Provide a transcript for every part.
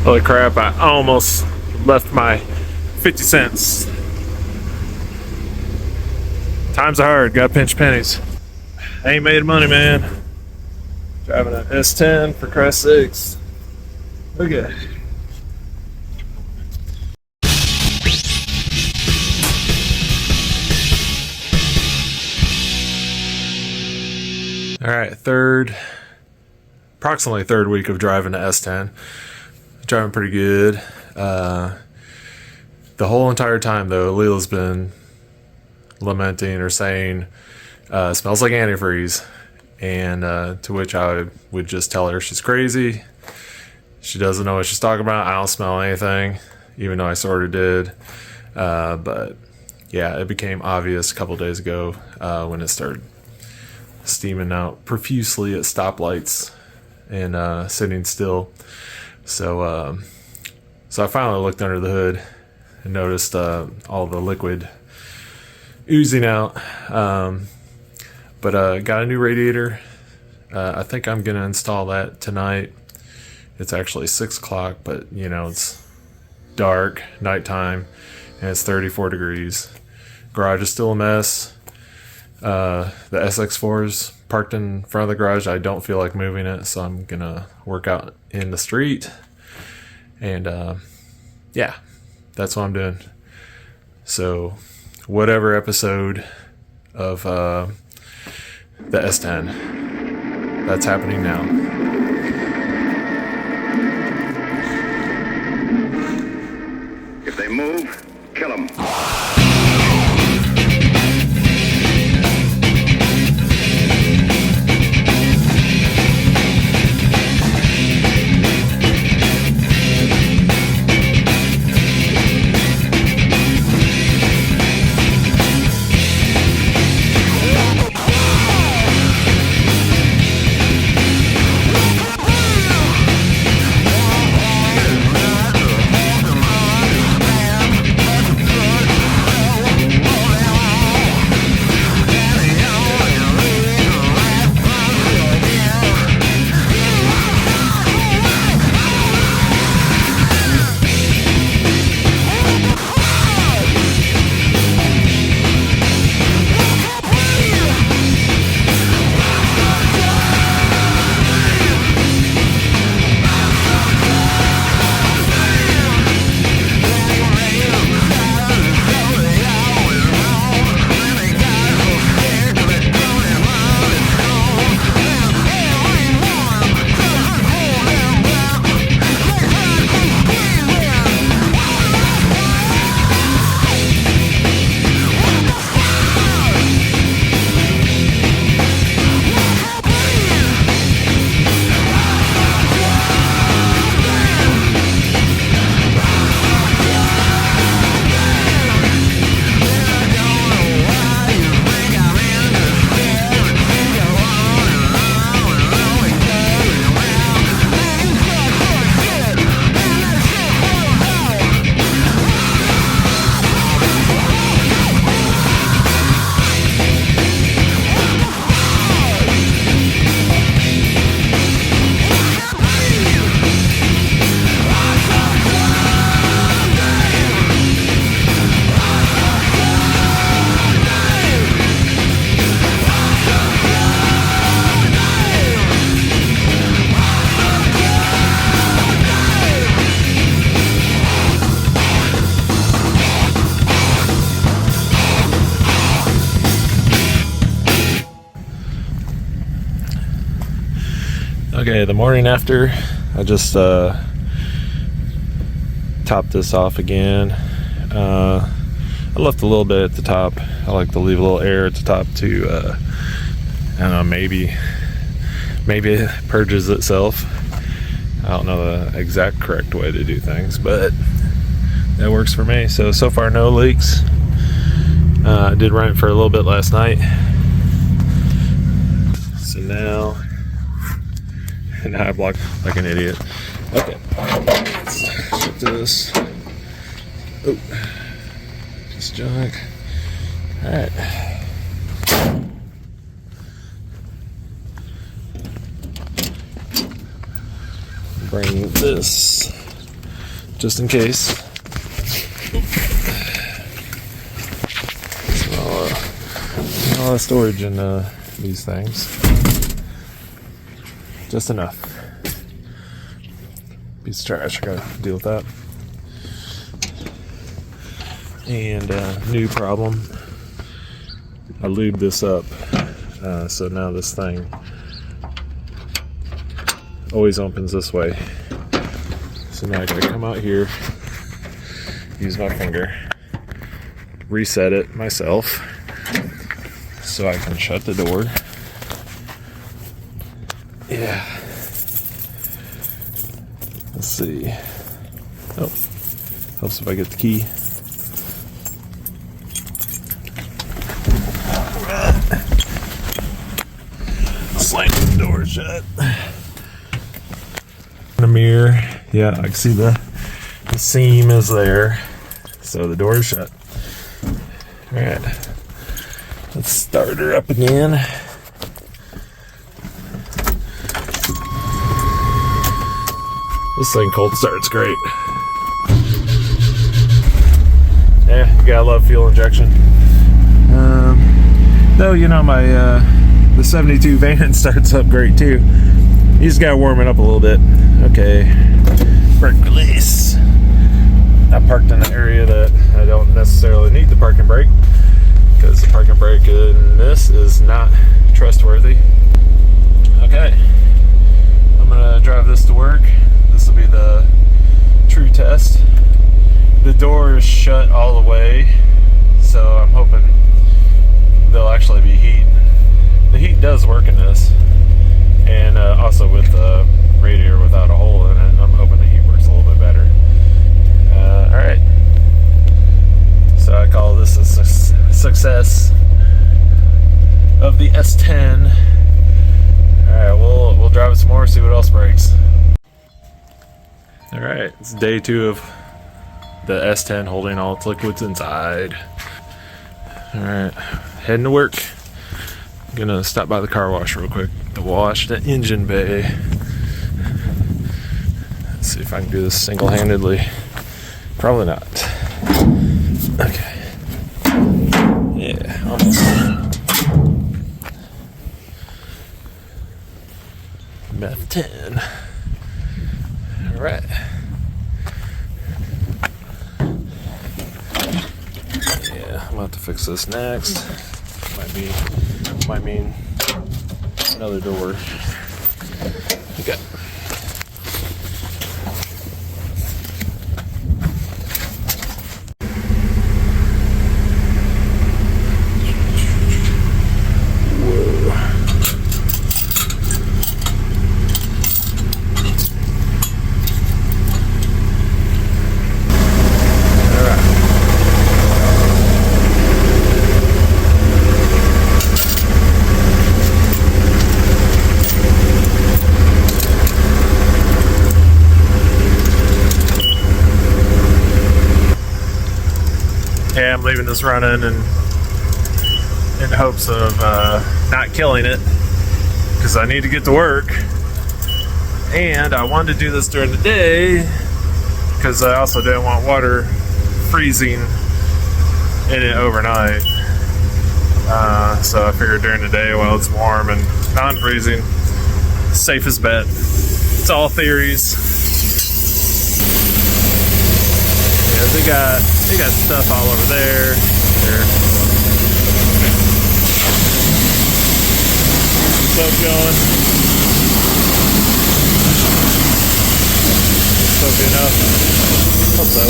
Holy crap, I almost left my 50 cents. Times are hard, gotta pinch pennies. I ain't made money, man. Driving an S10 for Christ's sakes. Okay. Alright, approximately third week of driving the S10. Driving pretty good. The whole entire time, though, Leela's been lamenting or saying, smells like antifreeze. And to which I would just tell her she's crazy. She doesn't know what she's talking about. I don't smell anything, even though I sort of did. But yeah, it became obvious a couple days ago when it started steaming out profusely at stoplights and sitting still. So I finally looked under the hood and noticed all the liquid oozing out. But got a new radiator. I think I'm gonna install that tonight. It's actually 6 o'clock, but you know, it's dark, nighttime, and it's 34 degrees. Garage is still a mess. The SX4 is parked in front of the garage. I don't feel like moving it, so I'm gonna work out in the street. And yeah, that's what I'm doing. So whatever episode of the S10, that's happening now. If they move, kill them. Okay, the morning after, I just topped this off again. I left a little bit at the top. I like to leave a little air at the top to, I don't know, maybe it purges itself. I don't know the exact correct way to do things, but that works for me. So far no leaks. I did run it for a little bit last night. So now I blocked like an idiot. Okay, let's shift this. Oh, just junk. All right. Bring this just in case. A lot of storage in these things. Just enough. Piece of trash, I gotta deal with that. And new problem. I lubed this up, so now this thing always opens this way. So now I gotta come out here, use my finger, reset it myself so I can shut the door. Yeah. Let's see. Oh, helps if I get the key. Slam the door shut. The mirror, yeah, I can see the seam is there, so the door is shut. All right, let's start her up again. This thing cold starts great. Yeah, you gotta love fuel injection. Though, you know, my the 72 van starts up great too. You just gotta warm it up a little bit. Okay, brake release. I parked in an area that I don't necessarily need the parking brake, because the parking brake in this is not trustworthy. Okay, I'm gonna drive this to work. This will be the true test. The door is shut all the way, so I'm hoping there'll actually be heat. The heat does work in this, and also with the radiator without a hole in it, I'm hoping the heat works a little bit better. Alright, so I call this a success of the S10. Alright, we'll drive it some more, see what else breaks. Alright, it's day 2 of the S10 holding all its liquids inside. Alright, heading to work. Gonna stop by the car wash real quick to wash the engine bay. Let's see if I can do this single-handedly. Probably not. Okay. Yeah, almost. Meth 10. Alright. Yeah, I'm about to fix this next. Might mean another door. Okay. Yeah, I'm leaving this running and in hopes of not killing it, because I need to get to work. And I wanted to do this during the day because I also didn't want water freezing in it overnight. So I figured during the day while it's warm and non-freezing, safest bet. It's all theories. Yeah, they got stuff all over there. Soap going. Soapy enough. Hope so.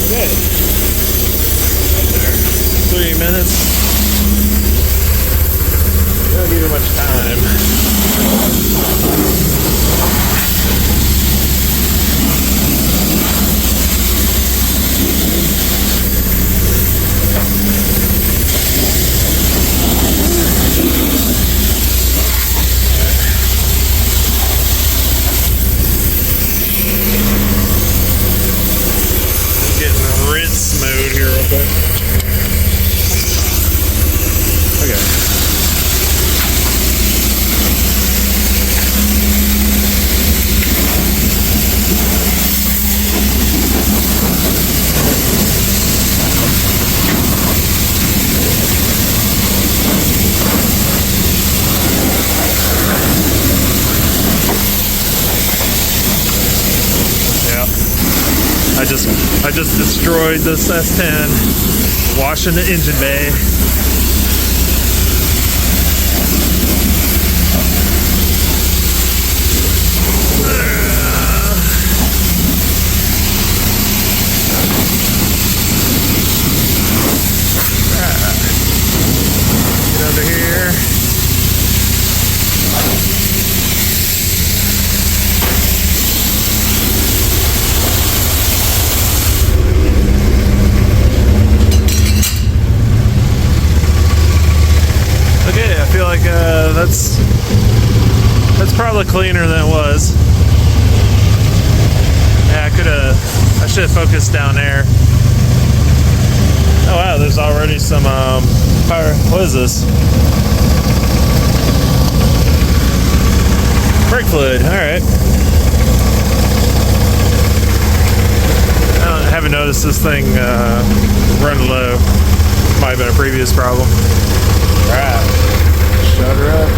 Good. 3 minutes. Don't give you much time. Getting rinse mode here real quick. Okay. I just destroyed this S10 washing the engine bay. Get under here. Okay, I feel like that's probably cleaner than it was. Yeah, I should have focused down there. Oh wow, there's already some fire. What is this? Brake fluid. All right. I haven't noticed this thing running low. Might have been a previous problem. All right, shut her up.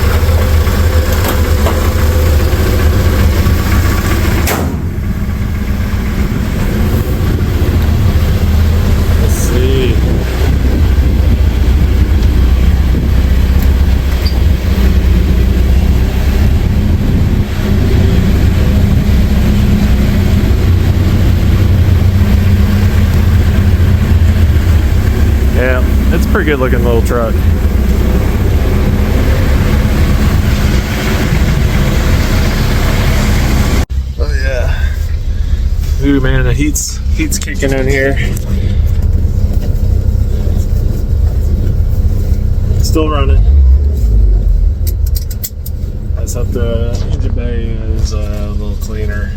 Let's see. Yeah, it's a pretty good looking little truck. Oh yeah. Ooh man, the heat's kicking in here. Still running. Let's hope the engine bay is a little cleaner.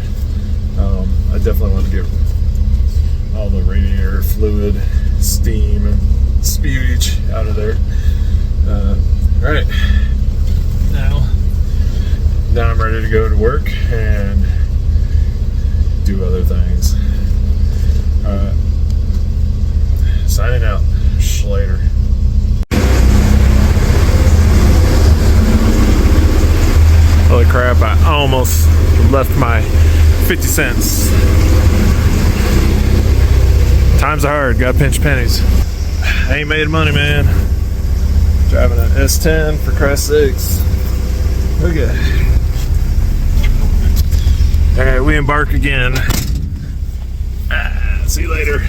I definitely want to get all the radiator fluid, steam, and spewage out of there. Right. Now I'm ready to go to work and do other things. Signing out. Later. Holy crap, I almost left my 50 cents. Times are hard, gotta pinch pennies. I ain't made money, man. Driving an S10 for Christ's sakes. Okay. Alright, we embark again. See you later.